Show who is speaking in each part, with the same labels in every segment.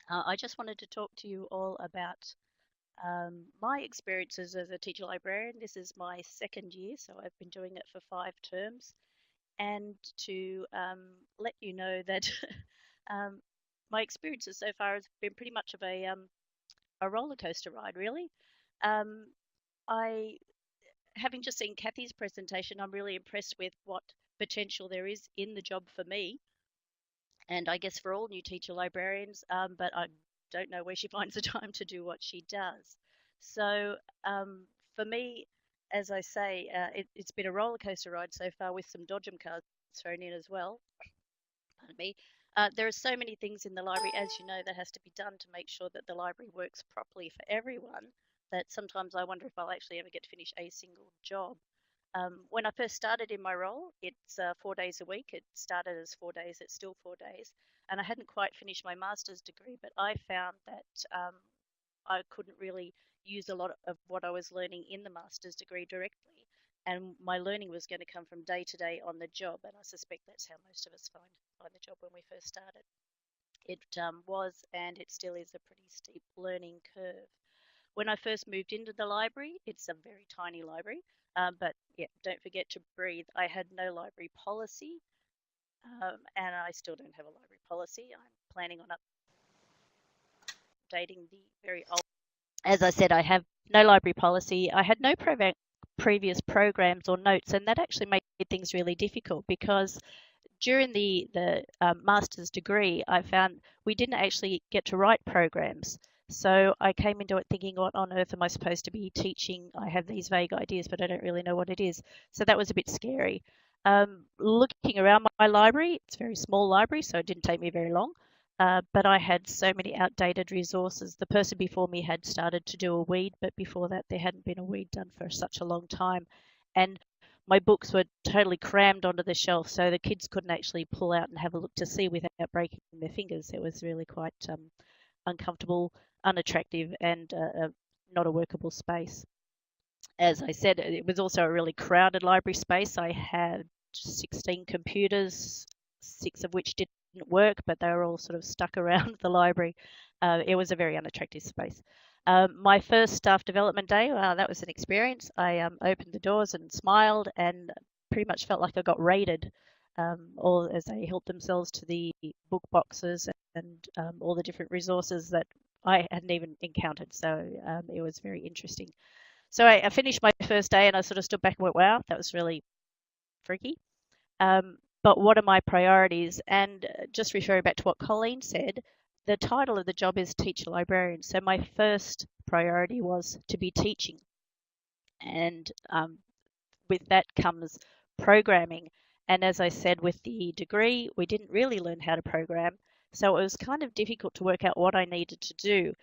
Speaker 1: I just wanted to talk to you all about my experiences as a teacher librarian. This is my second year, so I've been doing it for 5 terms. And to let you know that um, my experiences so far has been pretty much of a roller coaster ride, really. Um, I, having just seen Kathy's presentation, I'm really impressed with what potential there is in the job for me, and I guess for all new teacher librarians, but I don't know where she finds the time to do what she does. So for me, as I say, it's been a roller coaster ride so far with some dodgem cards thrown in as well. Pardon me. There are so many things in the library, as you know, that has to be done to make sure that the library works properly for everyone, that sometimes I wonder if I'll actually ever get to finish a single job. When I first started in my role, it's 4 days a week. It started as 4 days, it's still 4 days. And I hadn't quite finished my master's degree, but I found that I couldn't really use a lot of what I was learning in the master's degree directly. And my learning was going to come from day to day on the job. And I suspect that's how most of us find the job when we first started. It was and it still is a pretty steep learning curve. When I first moved into the library, it's a very tiny library, but yeah, don't forget to breathe. I had no library policy, and I still don't have a library policy. I'm planning on updating the very old. As I said, I have no library policy. I had no previous programs or notes, and that actually made things really difficult because during the master's degree, I found we didn't actually get to write programs. So I came into it thinking, what on earth am I supposed to be teaching? I have these vague ideas, but I don't really know what it is. So that was a bit scary. Looking around my library, it's a very small library, so it didn't take me very long. But I had so many outdated resources. The person before me had started to do a weed, but before that, there hadn't been a weed done for such a long time. And my books were totally crammed onto the shelf, so the kids couldn't actually pull out and have a look to see without breaking their fingers. It was really quite uncomfortable, unattractive, and not a workable space. As I said, it was also a really crowded library space. I had 16 computers, 6 of which didn't work, but they were all sort of stuck around the library. It was a very unattractive space. My first staff development day, wow, that was an experience. I opened the doors and smiled and pretty much felt like I got raided, all as they helped themselves to the book boxes and all the different resources that I hadn't even encountered. So it was very interesting. So I finished my first day and I sort of stood back and went, wow, that was really freaky. But what are my priorities? And just referring back to what Colleen said, the title of the job is teacher librarian. So my first priority was to be teaching. And with that comes programming. And as I said, with the degree, we didn't really learn how to program. So it was kind of difficult to work out what I needed to do.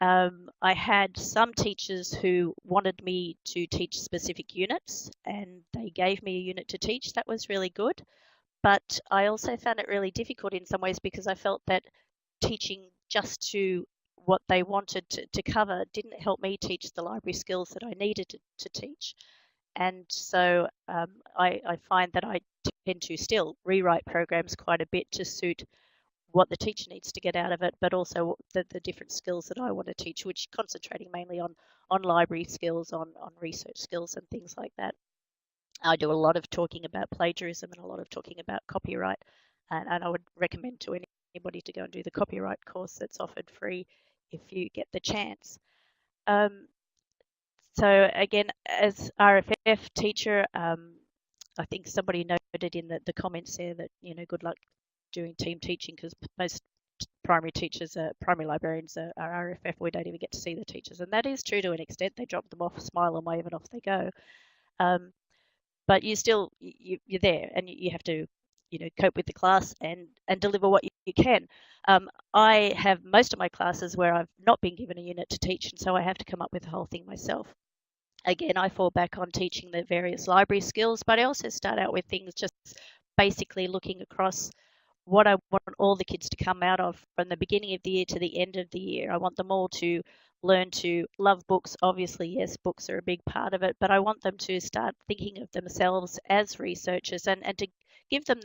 Speaker 1: I had some teachers who wanted me to teach specific units, and they gave me a unit to teach. That was really good. But I also found it really difficult in some ways because I felt that teaching just to what they wanted to cover didn't help me teach the library skills that I needed to teach. And so I find that I tend to still rewrite programs quite a bit to suit what the teacher needs to get out of it, but also the different skills that I want to teach, which concentrating mainly on library skills, on research skills and things like that. I do a lot of talking about plagiarism and a lot of talking about copyright, and I would recommend to anybody to go and do the copyright course that's offered free if you get the chance. Um, so again, as RFF teacher, I think somebody noted in the comments there that, good luck doing team teaching because most primary teachers, primary librarians are RFF. We don't even get to see the teachers, and that is true to an extent. They drop them off, smile and wave, and off they go. But you're there, and you have to, cope with the class and deliver what you can. I have most of my classes where I've not been given a unit to teach, and so I have to come up with the whole thing myself. Again, I fall back on teaching the various library skills, but I also start out with things just basically looking across what I want all the kids to come out of from the beginning of the year to the end of the year. I want them all to learn to love books. Obviously, yes, books are a big part of it, but I want them to start thinking of themselves as researchers and to give them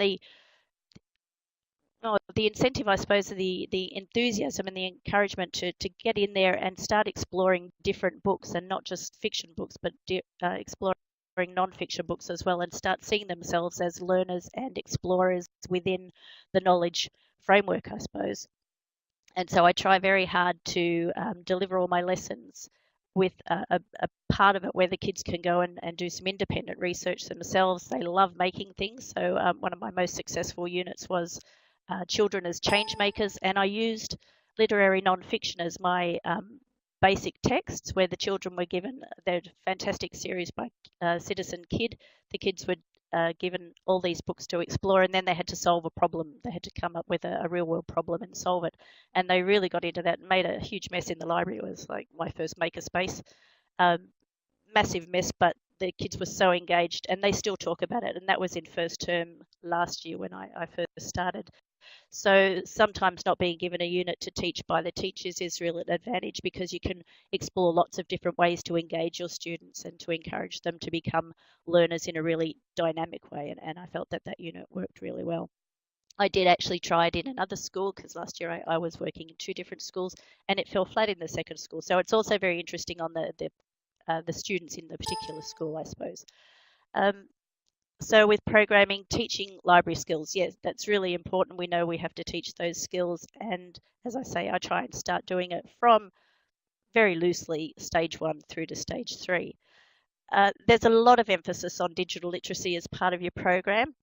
Speaker 1: Oh, the incentive, I suppose, the enthusiasm and the encouragement to get in there and start exploring different books and not just fiction books, but exploring non-fiction books as well, and start seeing themselves as learners and explorers within the knowledge framework, I suppose. And so I try very hard to deliver all my lessons with a part of it where the kids can go and do some independent research themselves. They love making things. So one of my most successful units was children as change makers, and I used literary nonfiction as my basic texts, where the children were given their fantastic series by Citizen Kid. The kids were given all these books to explore, and then they had to solve a problem. They had to come up with a real world problem and solve it. And they really got into that and made a huge mess in the library. It was like my first makerspace. Massive mess, but the kids were so engaged, and they still talk about it. And that was in first term last year when I first started. So sometimes not being given a unit to teach by the teachers is really an advantage, because you can explore lots of different ways to engage your students and to encourage them to become learners in a really dynamic way. And I felt that that unit worked really well. I did actually try it in another school, because last year I was working in two different schools, and it fell flat in the second school. So it's also very interesting on the students in the particular school, I suppose. Um, so with programming, teaching library skills, yes, that's really important. We know we have to teach those skills. And as I say, I try and start doing it from very loosely stage 1 through to stage 3. There's a lot of emphasis on digital literacy as part of your program,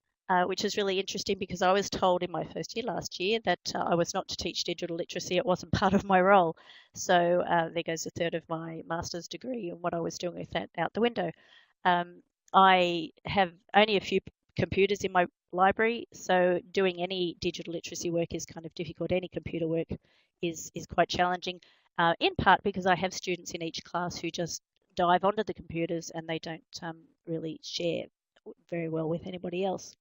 Speaker 1: which is really interesting, because I was told in my first year last year that I was not to teach digital literacy. It wasn't part of my role. So there goes a third of my master's degree and what I was doing with that out the window. I have only a few computers in my library, so doing any digital literacy work is kind of difficult. Any computer work is quite challenging, in part because I have students in each class who just dive onto the computers and they don't really share very well with anybody else.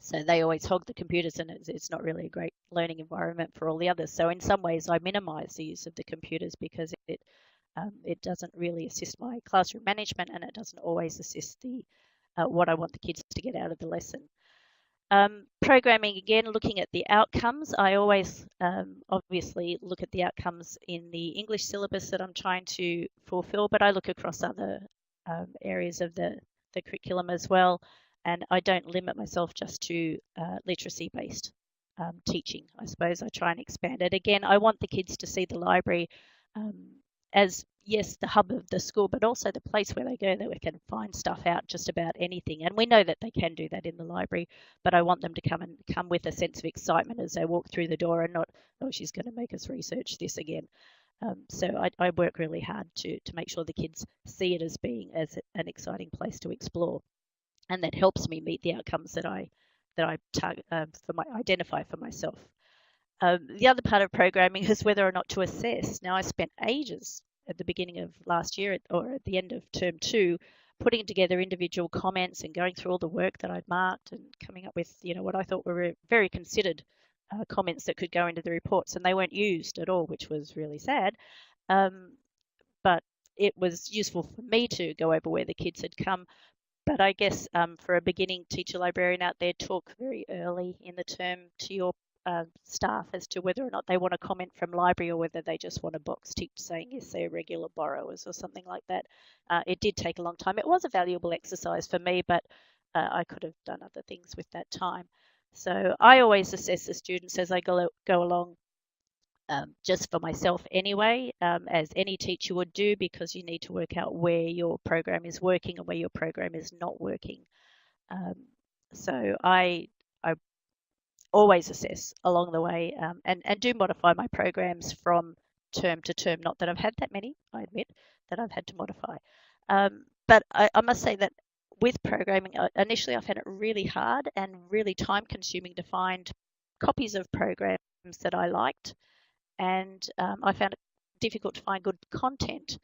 Speaker 1: So they always hog the computers, and it's not really a great learning environment for all the others. So in some ways, I minimize the use of the computers, because it doesn't really assist my classroom management, and it doesn't always assist the what I want the kids to get out of the lesson. Programming, again, looking at the outcomes. I always obviously look at the outcomes in the English syllabus that I'm trying to fulfill, but I look across other areas of the curriculum as well, and I don't limit myself just to literacy-based teaching. I suppose I try and expand it. Again, I want the kids to see the library um, as, yes, the hub of the school, but also the place where they go that we can find stuff out just about anything. And we know that they can do that in the library, but I want them to come with a sense of excitement as they walk through the door, and not, oh, she's going to make us research this again. So I work really hard to make sure the kids see it as being as an exciting place to explore, and that helps me meet the outcomes that I target identify for myself. The other part of programming is whether or not to assess. Now, I spent ages at the beginning of last year, or at the end of term 2, putting together individual comments and going through all the work that I'd marked and coming up with, what I thought were very considered comments that could go into the reports, and they weren't used at all, which was really sad. But it was useful for me to go over where the kids had come. But I guess for a beginning teacher librarian out there, talk very early in the term to your staff as to whether or not they want a comment from library, or whether they just want a box ticked saying yes, they're regular borrowers or something like that. It did take a long time. It was a valuable exercise for me, but I could have done other things with that time. So I always assess the students as I go along, just for myself anyway, as any teacher would do, because you need to work out where your program is working and where your program is not working. So I always assess along the way, and do modify my programs from term to term. Not that I've had that many, I admit, that I've had to modify. But I must say that with programming, initially I found it really hard and really time consuming to find copies of programs that I liked, and I found it difficult to find good content.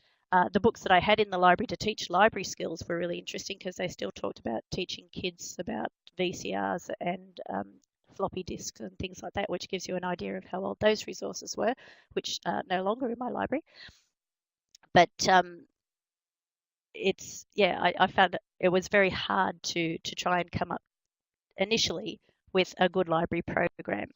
Speaker 1: The books that I had in the library to teach library skills were really interesting, because they still talked about teaching kids about VCRs and floppy disks and things like that, which gives you an idea of how old those resources were, which are no longer in my library. But I found it was very hard to try and come up initially with a good library program.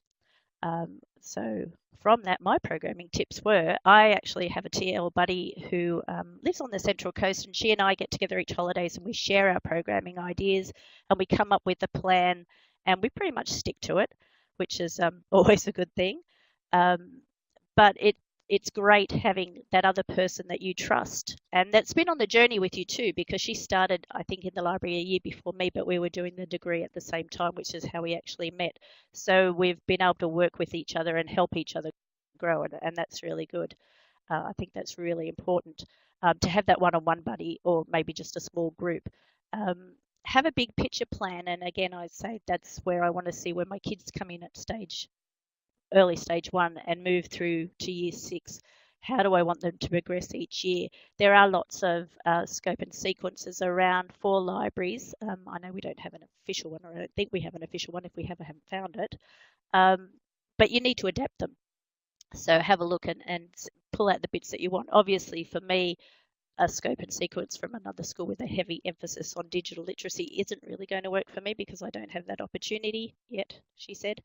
Speaker 1: So from that, my programming tips were I actually have a TL buddy who lives on the Central Coast, and she and I get together each holidays and we share our programming ideas and we come up with a plan and we pretty much stick to it, which is always a good thing. Um, but it's great having that other person that you trust and that's been on the journey with you too, because she started, I think, in the library a year before me, but we were doing the degree at the same time, which is how we actually met. So we've been able to work with each other and help each other grow, and that's really good. I think that's really important, to have that one-on-one buddy or maybe just a small group. Um, have a big picture plan, and again, I say that's where I want to see where my kids come in at early stage one and move through to year six. How do I want them to progress each year? There are lots of scope and sequences around for libraries. I know we don't have an official one, or I don't think we have an official one. If we have, I haven't found it. But you need to adapt them. So have a look and pull out the bits that you want. Obviously, for me, a scope and sequence from another school with a heavy emphasis on digital literacy isn't really going to work for me because I don't have that opportunity yet, she said.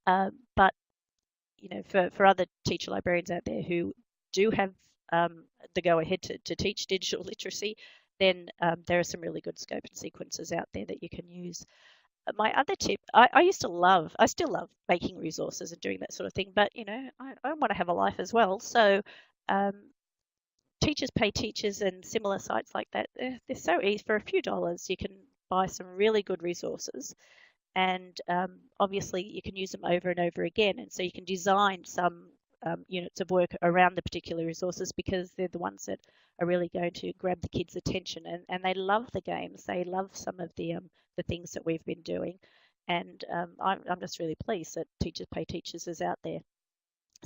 Speaker 1: But for other teacher librarians out there who do have the go ahead to teach digital literacy, then there are some really good scope and sequences out there that you can use. My other tip, I still love making resources and doing that sort of thing, but I want to have a life as well. So um, Teachers Pay Teachers and similar sites like that, they're so easy. For a few dollars, you can buy some really good resources, and obviously you can use them over and over again, and so you can design some units of work around the particular resources because they're the ones that are really going to grab the kids' attention, and they love the games, they love some of the things that we've been doing, and I'm just really pleased that Teachers Pay Teachers is out there.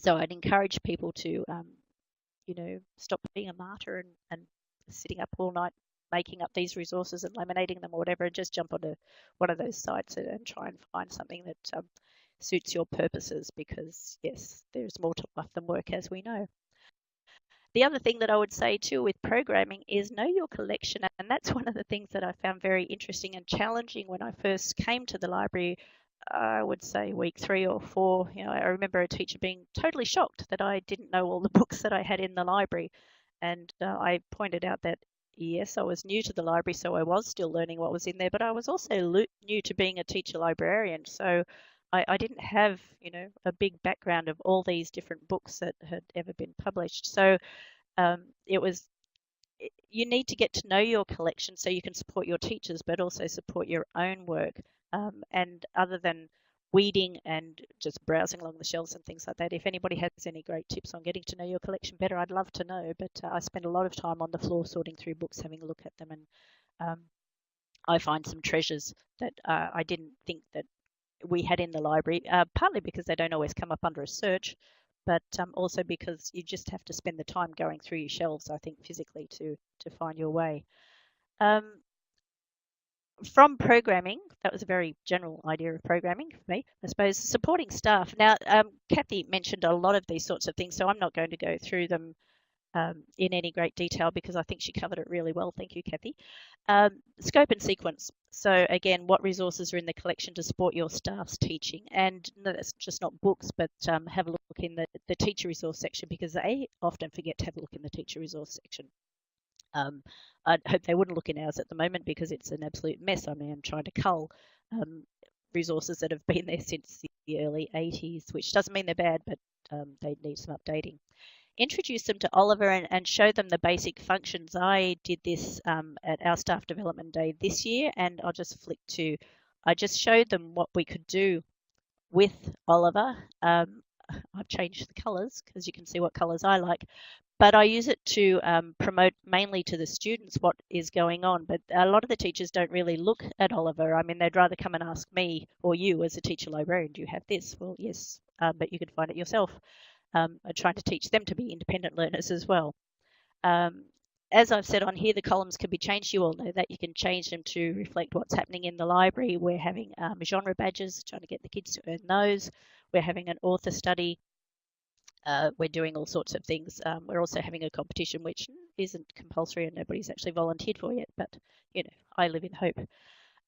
Speaker 1: So I'd encourage people to stop being a martyr and sitting up all night making up these resources and laminating them or whatever, and just jump onto one of those sites and try and find something that suits your purposes, because yes, there's more to life than work, as we know. The other thing that I would say too with programming is know your collection, and that's one of the things that I found very interesting and challenging when I first came to the library. I would say week 3 or 4, I remember a teacher being totally shocked that I didn't know all the books that I had in the library. And I pointed out that, yes, I was new to the library, so I was still learning what was in there, but I was also new to being a teacher librarian. So I didn't have, a big background of all these different books that had ever been published. So you need to get to know your collection so you can support your teachers, but also support your own work. And other than weeding and just browsing along the shelves and things like that, if anybody has any great tips on getting to know your collection better, I'd love to know. But I spend a lot of time on the floor sorting through books, having a look at them, and I find some treasures that I didn't think that we had in the library, partly because they don't always come up under a search, but also because you just have to spend the time going through your shelves, I think, physically to find your way. From programming, that was a very general idea of programming for me, I suppose. Supporting staff. Now, Kathy mentioned a lot of these sorts of things, so I'm not going to go through them in any great detail because I think she covered it really well. Thank you, Kathy. Scope and sequence. So again, what resources are in the collection to support your staff's teaching? And that's just not books, but have a look in the teacher resource section, because they often forget to have a look in the teacher resource section. I hope they wouldn't look in ours at the moment because it's an absolute mess. I mean, I'm trying to cull resources that have been there since the early 80s, which doesn't mean they're bad, but they need some updating. Introduce them to Oliver and show them the basic functions. I did this at our staff development day this year, and I'll just flick to, I just showed them what we could do with Oliver. I've changed the colours because you can see what colours I like, but I use it to promote mainly to the students what is going on. But a lot of the teachers don't really look at Oliver. I mean, they'd rather come and ask me or you as a teacher librarian, do you have this? Well, yes, but you can find it yourself. I'm trying to teach them to be independent learners as well. As I've said on here, the columns can be changed. You all know that. You can change them to reflect what's happening in the library. We're having genre badges, trying to get the kids to earn those. We're having an author study. We're doing all sorts of things. We're also having a competition, which isn't compulsory and nobody's actually volunteered for yet, but I live in hope.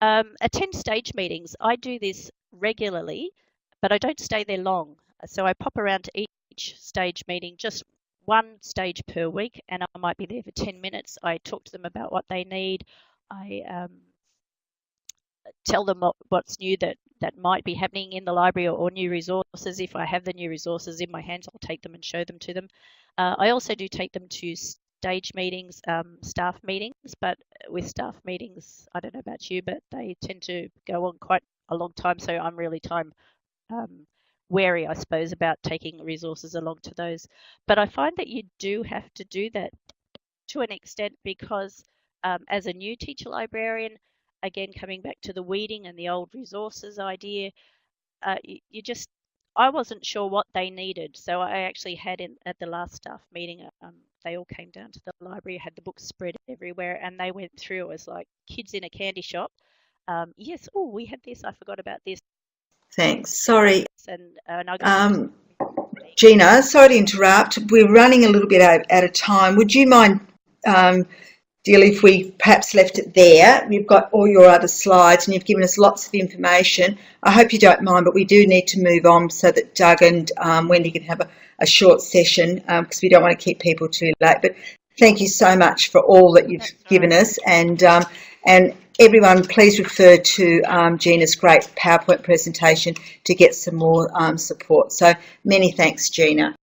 Speaker 1: Attend stage meetings. I do this regularly, but I don't stay there long. So I pop around to each stage meeting, just one stage per week, and I might be there for 10 minutes. I talk to them about what they need. I tell them what's new that might be happening in the library, or new resources. If I have the new resources in my hands, I'll take them and show them to them. I also do take them to stage meetings, staff meetings, but with staff meetings, I don't know about you, but they tend to go on quite a long time, so I'm really time wary, I suppose, about taking resources along to those. But I find that you do have to do that to an extent, because as a new teacher librarian, again, coming back to the weeding and the old resources idea, you just, I wasn't sure what they needed. So I actually had at the last staff meeting, they all came down to the library, had the books spread everywhere, and they went through. It was like kids in a candy shop. Yes, oh, we had this, I forgot about this.
Speaker 2: Thanks. Sorry.
Speaker 1: And I got
Speaker 2: Gina, sorry to interrupt. We're running a little bit out of time. Would you mind, dearly, if we perhaps left it there? You've got all your other slides and you've given us lots of information. I hope you don't mind, but we do need to move on so that Doug and Wendy can have a short session, because we don't want to keep people too late. But thank you so much for all that you've given us, and everyone, please refer to Gina's great PowerPoint presentation to get some more support. So many thanks, Gina.